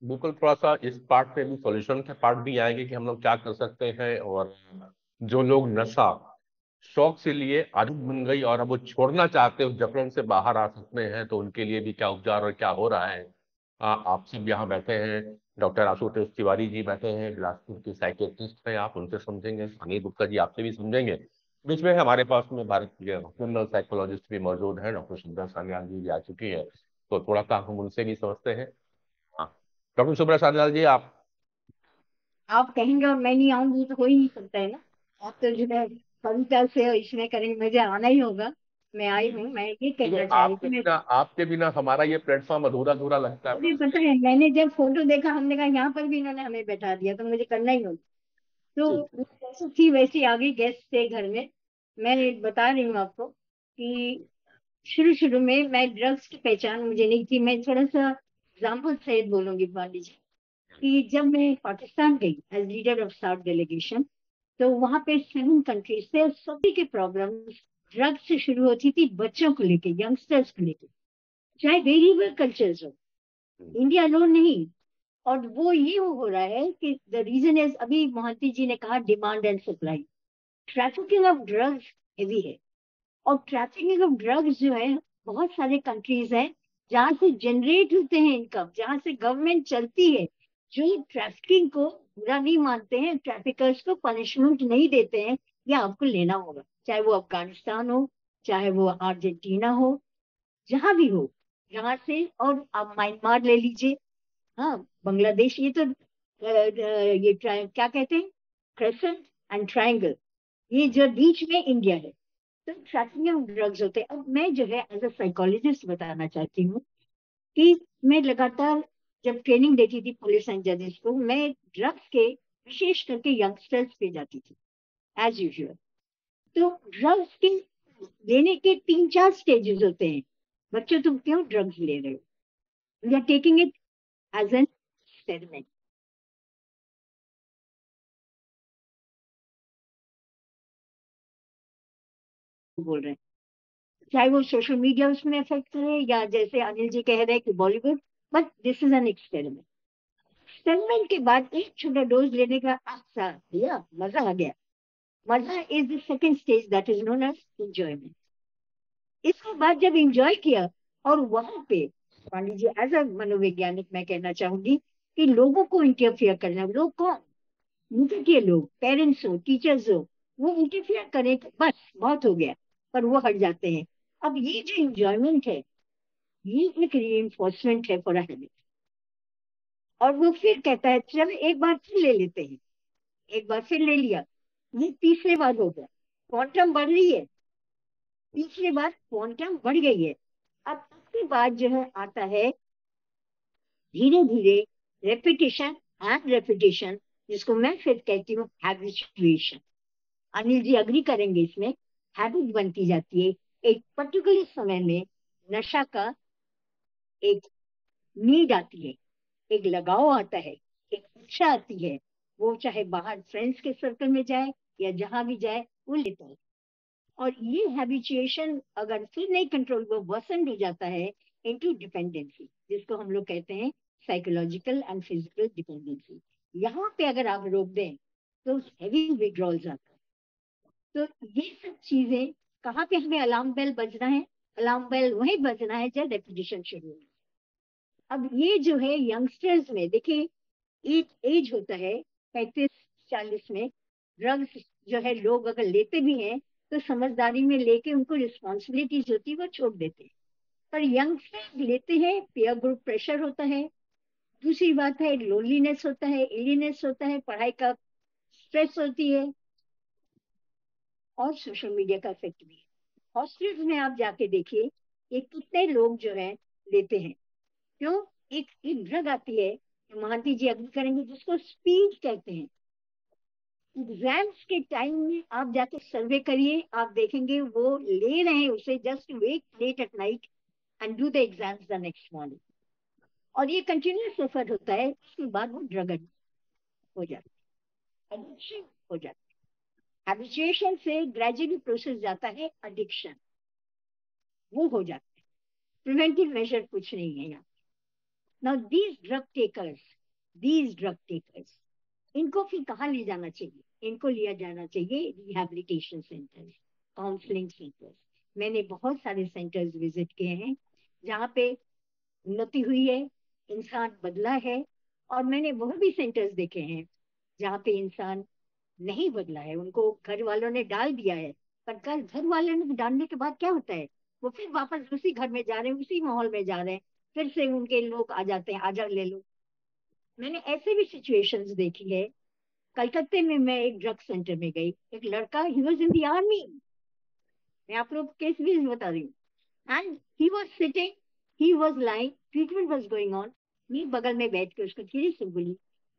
बिल्कुल, थोड़ा-सा इस पार्ट पे भी सॉल्यूशन के पार्ट भी आएँगे कि हम लोग क्या कर सकते हैं। और जो लोग नशा शौक से लिए आदत बन गई और अब वो छोड़ना चाहते हैं, उस जकड़न से बाहर आ सकते हैं, तो उनके लिए भी क्या उपचार और क्या हो रहा है। आप सब यहाँ बैठे हैं, डॉक्टर आशुतोष तिवारी जी बैठे हैं, बिलासपुर की साइकियाट्रिस्ट हैं, आप उनसे समझेंगे, अनिल गुप्ता जी आपसे भी समझेंगे। बीच में हमारे पास में भारत के क्रिमिनल साइकोलॉजिस्ट भी मौजूद हैं, डॉक्टर सुब्रा सान्याल जी भी आ चुकी है, तो थोड़ा सा हम उनसे भी समझते हैं। हाँ, डॉक्टर सुब्रा सान्याल जी, आप। आप कहेंगे और मैं नहीं आऊंगी तो हो ही नहीं सकता है ना। आप तो जो है कविता से और इसमें करेंगे, मुझे आना ही होगा। मैं आई हूँ, मैं ये देखिए, कहना चाह रही थी। मैं आपके बिना हमारा ये प्लेटफॉर्म अधूरा अधूरा लगता मुझे है। पता है, मैंने जब फोटो देखा हमने कहा यहाँ पर भी इन्होंने हमें बैठा दिया तो मुझे करना ही होगा। जी। तो जैसे थी वैसी आ गई, गेस्ट थे घर में। मैं बता रही हूँ आपको कि शुरू शुरू में मैं ड्रग्स की पहचान मुझे नहीं थी। मैं थोड़ा सा एग्जाम्पल सहित बोलूंगी मान लीजिए कि जब मैं पाकिस्तान गई as leader of south delegation, तो वहां पे 7 कंट्रीज थे और सभी के प्रॉब्लम ड्रग्स से शुरू होती थी, बच्चों को लेके, यंगस्टर्स को लेके, चाहे वेरिएबल कल्चर्स हो, इंडिया लोन नहीं। और वो ये हो रहा है कि द रीजन इज, अभी मोहंती जी ने कहा, demand and supply. Trafficking of drugs heavy है। और ट्रैफिकिंग ऑफ ड्रग्स जो है, बहुत सारे कंट्रीज हैं जहां से जनरेट होते हैं इनकम, जहां से गवर्नमेंट चलती है, जो ट्रैफिकिंग को बुरा नहीं मानते हैं, ट्रैफिकर्स को पनिशमेंट नहीं देते हैं, ये आपको लेना होगा, चाहे वो अफगानिस्तान हो, चाहे वो अर्जेंटीना हो, जहां भी हो, जहां से। और आप म्यांमार ले लीजिए, हाँ, बांग्लादेश, ये तो क्या कहते हैं, क्रेसेंट एंड ट्रायंगल, ये जो बीच में इंडिया है। तो ट्रैफिकिंग ड्रग्स होते हैं। अब मैं जो है एज अ साइकोलॉजिस्ट बताना चाहती हूँ कि मैं लगातार जब ट्रेनिंग देती थी पुलिस एंड जजेस को, मैं ड्रग्स के विशेष करके यंगस्टर्स पे जाती थी एज यूजुअल। तो ड्रग्स के लेने के 3-4 स्टेजेस होते हैं। बच्चों, तुम क्यों ड्रग्स ले रहे हो? We are taking it as an experiment, बोल रहे हैं। चाहे वो सोशल मीडिया उसमें इफेक्ट करे, या जैसे अनिल जी कह रहे हैं कि Bollywood, but this is an experiment. Experiment के बाद एक छोटा डोज लेने का आशा दिया, मजा आ गया। मजा is the second stage, that is known as enjoyment. इसके बाद जब इंजॉय किया, और वहां पे मान लीजिए एज अ मनोवैज्ञानिक मैं कहना चाहूंगी कि लोगों को इंटरफियर करना, लोग कौन, उनके के लोग, पेरेंट्स हो, टीचर्स हो, वो इंटरफियर करें तो बस बहुत हो गया, पर वो हट जाते हैं। अब ये जो इंजॉयमेंट है, ये एक रीइंफोर्समेंट है फॉर अ हैबिट। और वो फिर कहता है चल एक बार फिर ले लेते हैं, एक बार फिर ले लिया, ये तीसरे बार हो गया, क्वांटम बढ़ रही है, तीसरी बार क्वांटम बढ़ गई है। अब उसके बाद जो है आता है धीरे धीरे रेपिटेशन एंड रेपिटेशन, जिसको मैं फिर कहती हूँ हैबिचुएशन। अनिल जी अग्री करेंगे इसमें। हैबिट बनती जाती है। एक पर्टिकुलर समय में नशा का एक नीड आती है, एक लगाव आता है, एक इच्छा आती है। वो चाहे बाहर फ्रेंड्स के सर्कल में जाए या जहां भी जाए, वो लेता है। और ये हैबिचुएशन अगर फिर नहीं कंट्रोल, वो वर्सन हो जाता है इनटू डिपेंडेंसी, जिसको हम लोग कहते हैं साइकोलॉजिकल एंड फिजिकल डिपेंडेंसी। यहाँ पे अगर आप रोक दें तो हैवी विड्रॉल्स आता है। तो ये सब चीजें, कहाँ पे हमें अलार्म बेल बजना है? अलार्म बेल वही बजना है जब रेपिटेशन शुरू हो। अब ये जो है यंगस्टर्स में देखिए, एक एज होता है 35-40 में, ड्रग्स जो है लोग अगर लेते भी हैं तो समझदारी में लेके उनको रिस्पॉन्सिबिलिटीज होती है वो छोड़ देते हैं। पर यंगस्टर्स लेते हैं, पीयर ग्रुप प्रेशर होता है, दूसरी बात है लोनलीनेस होता है, इलीनेस होता है, पढ़ाई का स्ट्रेस होती है, और सोशल मीडिया का इफेक्ट भी है। हॉस्टल्स में आप जाके देखिए ये कितने लोग जो है लेते हैं। क्यों? एक ड्रग आती है, महांती जी अग्री करेंगे, जिसको स्पीड कहते हैं। एग्जाम्स के टाइम में आप जाके सर्वे करिए, आप देखेंगे वो ले रहे हैं उसे just wait late at night and do the exams the next morning. और ये कंटिन्यूस एफर्ट होता है, उसके बाद वो ड्रग हो जाता है, एडिक्शन हो जाता है। हैबिचुएशन से ग्रेजुअली प्रोसेस जाता है एडिक्शन, वो हो जाता है। प्रिवेंटिव मेजर कुछ नहीं है यहाँ। नाउ दीज ड्रग टेकर्स, इनको फिर कहाँ ले जाना चाहिए? इनको लिया जाना चाहिए रिहैबिलिटेशन सेंटर्स, काउंसलिंग सेंटर्स। मैंने बहुत सारे सेंटर्स विजिट किए हैं जहाँ पे उन्नति हुई है, इंसान बदला है। और मैंने वो भी सेंटर्स देखे हैं जहाँ पे इंसान नहीं बदला है, उनको घर वालों ने डाल दिया है। पर घर वालों ने डालने के बाद क्या होता है? वो फिर वापस उसी घर में जा रहे हैं, उसी माहौल में जा रहे हैं, फिर से उनके लोग आ जाते हैं, आजा ले लो। मैंने ऐसे भी सिचुएशंस देखी है। कलकत्ते में मैं एक ड्रग सेंटर में गई, एक लड़का, he was in the army, मैं आप लोग केस भी बता रही हूँ, and he was sitting, he was lying, treatment was going on. मैं बगल में बैठ के उसको धीरे से बोली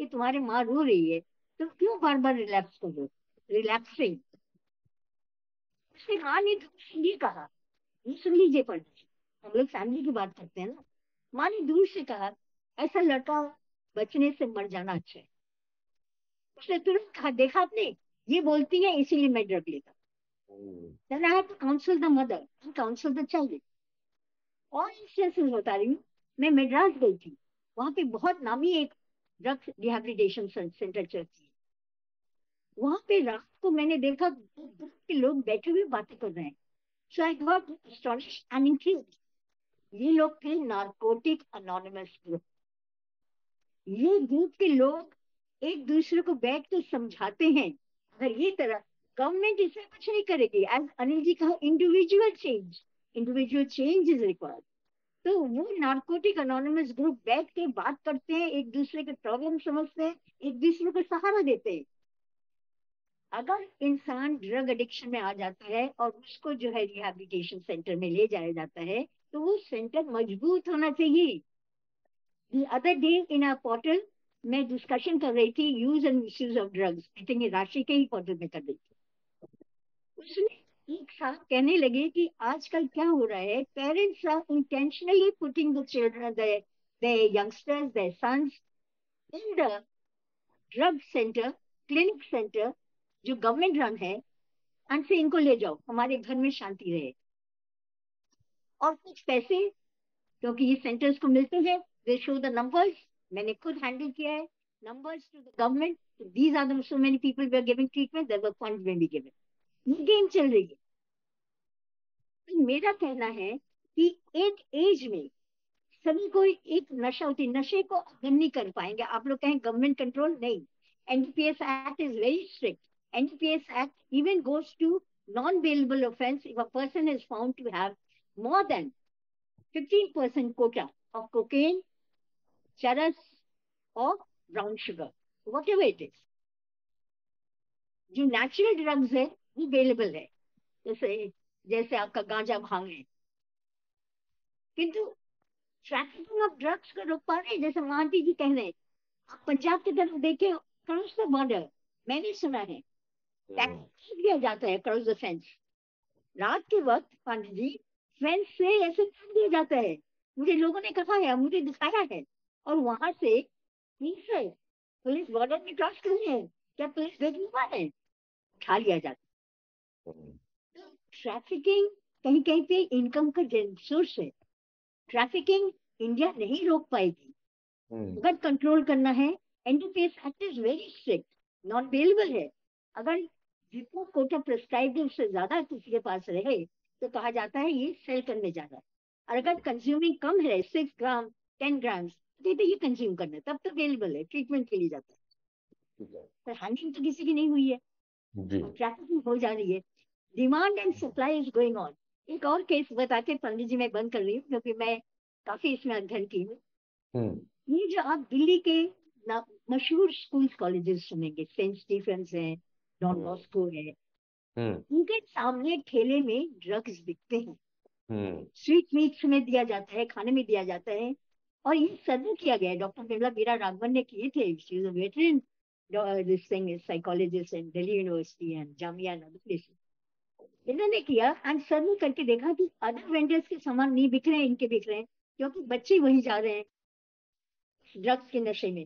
कि तुम्हारी माँ रो रही है, तुम क्यों बार बार रिलैप्स कर रहे हो, रिलैप्सिंग? उसने माँ ने दूर से कहा, ये सुन लीजिए पंडित जी, हम लोग फैमिली की बात करते हैं ना। माँ ने दूर से कहा, ऐसा लड़का बचने से मर जाना अच्छा है। उसने तुरंत कहा, देखा आपने, ये बोलती है इसीलिए मैं ड्रग लेता हूँ। Then I had to counsel the mother and counsel the child. और इंस्टेंसेस बता रही हूँ। मैं मद्रास गई थी, वहां पे बहुत नामी एक ड्रग रिहैबिलिटेशन सेंटर चलती है। वहां पे रात को मैंने देखा ग्रुप के लोग बैठे हुए बातें कर रहे हैं। So I got astonished and intrigued. ये लोग थे नारकोटिक अनोनिमस ग्रुप। ये ग्रुप के लोग एक दूसरे को बैठ कर समझाते हैं, अगर ये तरह गवर्नमेंट इसमें कुछ नहीं करेगी, एज अनिल जी कहा, इंडिविजुअल चेंज इज रिक्वायर्ड। तो वो नारकोटिक अनोनिमस ग्रुप बैठ के बात करते हैं, एक दूसरे के प्रॉब्लम समझते हैं, एक दूसरे को सहारा देते हैं। अगर इंसान ड्रग एडिक्शन में आ जाता है और उसको जो है रिहैबिलिटेशन सेंटर में ले जाया जाता है, तो वो सेंटर मजबूत होना चाहिए। The other day in our portal मैं डिस्कशन कर रही थी use and misuse of drugs, I think राशि के ही पोर्टल में कर रही थी। उसमें एक साहब कहने लगे कि आजकल क्या हो रहा है, parents are intentionally putting the children, the youngsters, the sons in the drug centre, clinic centre जो गवर्नमेंट रन है, एंड से इनको ले जाओ, हमारे घर में शांति रहे। और कुछ पैसे, क्योंकि ये सेंटर्स को मिलते हैं, दे शो द नंबर्स, मैंने खुद हैंडल किया है, numbers to the government, these are the so many people were giving treatment, there were funds may be given। ये गेम चल रही है। तो मेरा कहना है कि एक एज में सभी को एक नशा होती, नशे को बंद नहीं कर पाएंगे। आप लोग कहें गवर्नमेंट कंट्रोल, नहीं, NDPS act is very strict. NDPS act even goes to non-bailable offense if a person is found to have more than 15% quota of cocaine, charas or brown sugar, whatever it is। जो natural drugs है वो available है, जैसे जैसे आपका गांजा भांग है, किंतु ट्रैफिकिंग ऑफ ड्रग्स को रोक पा रहे हैं? जैसे महांती जी कह रहे हैं, आप पंजाब की तरफ देखे, क्रॉस द बॉर्डर, मैंने सुना है टैक्स दिया जाता है क्रॉस द फेंस, रात के वक्त पांडे जी, फेंस से ऐसे कर दिया जाता है। मुझे लोगों ने कहा है, मुझे दिखाया है, और वहां से पुलिस बॉर्डर में क्रॉस कर रहे हैं, क्या पुलिस देख नहीं पा रहे हैं, उठा लिया जाता है। ट्रैफिकिंग कहीं कहीं पे इनकम का सोर्स है। ट्रैफिकिंग इंडिया नहीं रोक पाएगी, अगर कंट्रोल करना है। NDPS act is very strict, non bailable है। अगर जितना कोटा प्रिस्क्राइब्ड है उससे ज्यादा किसी के पास रहे तो कहा जाता है ये सेल करने जा रहा है। और अगर कंज्यूमिंग कम है, 6 ग्राम 10 ग्राम, तो ये कंज्यूम करना है, तब तो अवेलेबल है, ट्रीटमेंट के लिए जाता है। पर हैंडलिंग तो किसी की नहीं हुई है, ट्रैफिकिंग हो जा रही है, demand and supply is going on. एक और केस बता के पंडित जी मैं बंद कर रही हूँ, क्योंकि मैं काफी इसमें अध्ययन की हूँ। ये जो आप दिल्ली के मशहूर स्कूल कॉलेजेस सुनेंगे, सेंट स्टीफेंस है, डॉन बॉस्को है, उनके सामने ठेले में ड्रग्स बिकते हैं, स्वीट मीट्स में दिया जाता है, खाने में दिया जाता है। और ये सर्वे किया गया है, डॉक्टर निर्मला बीरा राघवन ने किए थे, she is a veteran this thing is psychologist in Delhi University and Jamia and other places। इन्होंने किया एंड सर्वे करके देखा कि अदर वेंडर्स के सामान नहीं बिक रहे हैं, इनके बिक रहे हैं, क्योंकि बच्चे वहीं जा रहे हैं ड्रग्स के नशे में।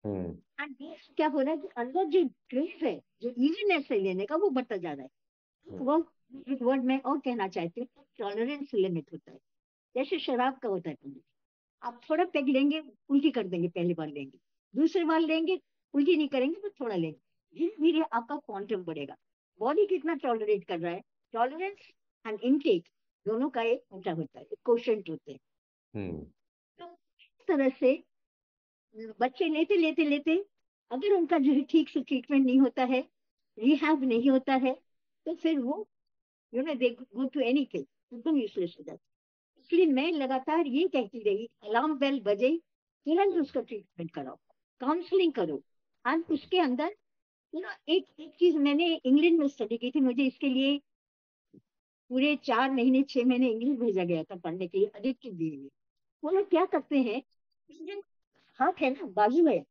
एंड क्या हो रहा है कि अंदर जो क्रेज है, जो इजीनेस है लेने का, वो बढ़ता जा रहा है। वो वर्ड में और कहना चाहती हूँ, टॉलरेंस लिमिट होता है, जैसे शराब का होता है। आप थोड़ा पेग लेंगे, उल्टी कर देंगे, पहली बार लेंगे, दूसरी बार लेंगे, उल्टी नहीं करेंगे तो थोड़ा लेंगे, धीरे धीरे आपका क्वांटम बढ़ेगा। बॉडी कितना टॉलरेट कर रहा है, टॉलरेंस एंड इनटेक दोनों का एक होता होता है, कोशेंट होते हैं। हम्म। तो इस तरह से बच्चे लेते लेते लेते, अगर उनका जो है ठीक से ट्रीटमेंट नहीं होता है, रिहैब नहीं होता है, तो फिर वो दे गो टू एनीथिंग, एकदम यूजलेस हो जाता है। इसलिए मैं लगातार ये कहती रही, अलार्म बेल बजे तुरंत उसका ट्रीटमेंट कराओ, काउंसलिंग करो। और उसके अंदर एक एक चीज मैंने इंग्लैंड में स्टडी की थी, मुझे इसके लिए पूरे 4 महीने 6 महीने इंग्लिश भेजा गया था पढ़ने के लिए, एडिक्टिव बिहेवियर। वो लोग क्या करते हैं, जो हाथ है ना, बाजू है,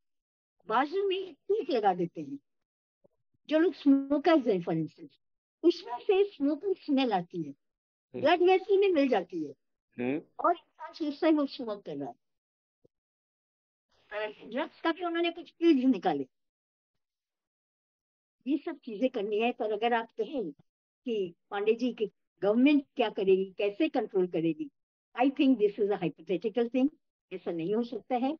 बाजू में टीक लगा देते हैं। जो लोग स्मोकर्स हैं फॉर इंस्टेंस, उसमें से स्मोकिंग स्मेल आती है, ब्लड वेसल में मिल जाती है, हम्म। और इंसान सोचता है वो स्मोक कर रहा है। ड्रग्स का भी उन्होंने कुछ पील्स निकाले। ये सब चीजें करनी है, पर अगर आप कहें कि पांडे जी की गवर्नमेंट क्या करेगी, कैसे कंट्रोल करेगी, I think this is a hypothetical thing. ऐसा नहीं हो सकता है।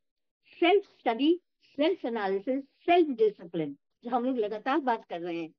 Self study, self analysis, self discipline, जो हम लोग लगातार बात कर रहे हैं,